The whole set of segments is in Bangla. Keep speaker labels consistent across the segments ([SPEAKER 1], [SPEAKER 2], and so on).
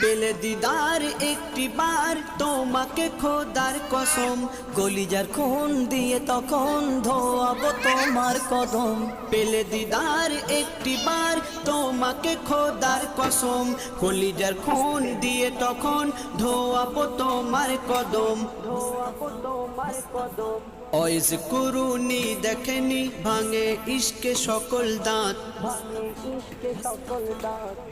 [SPEAKER 1] পেলে দিদার একটি বার তোমাকে খোদার কসম, কলিজার খুন দিয়ে তখন ধোয়াবো তোমার কদম। পেলে দিদার একটি বার তোমাকে খোদার কসম, কলিজার খুন দিয়ে তখন ধোয়াবো তোমার কদম, ধোয়াবো তোমার কদম। ওয়াইজ কুরুনি দেখেনি ভাঙে ইশকে সকল দাঁত,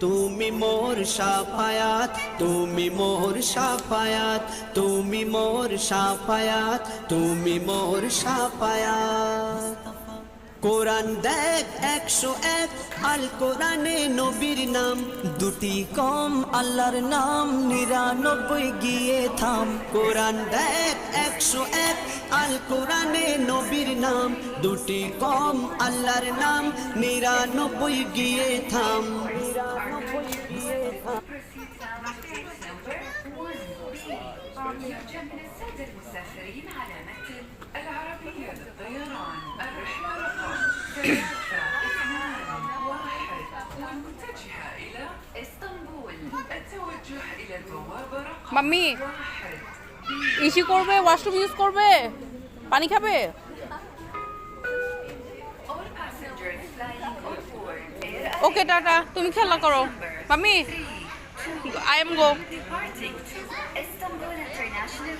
[SPEAKER 1] তুমি মোর শাফায়াত, তুমি মোর শাফায়াত, তুমি মোর শাফায়াত, তুমি মোর শাফায়াত। কোরআন দেখ 101 আল কোরআনে নবীর নাম, দুটি কম আল্লাহর নাম 99 গিয়ে থাম। কোরআন দেখ 101 আল কোরআনে নবীর নাম, দুটি কম আল্লাহর নাম 99 গিয়ে থাম।
[SPEAKER 2] يرجى من السادة المسافرين على متن العربية للطيران الرحلة رقم 321 والمتجهة إلى اسطنبول، التوجه إلى البوابة رقم
[SPEAKER 3] মাম্মি
[SPEAKER 2] 1
[SPEAKER 3] ইসি করবে, ওয়াশরুম ইউজ করবে, পানি খাবে?
[SPEAKER 2] All passengers flying on board Air
[SPEAKER 3] okay tata, তুমি খেলা করো mummy.
[SPEAKER 2] 322
[SPEAKER 3] I am go.
[SPEAKER 2] departing to Istanbul International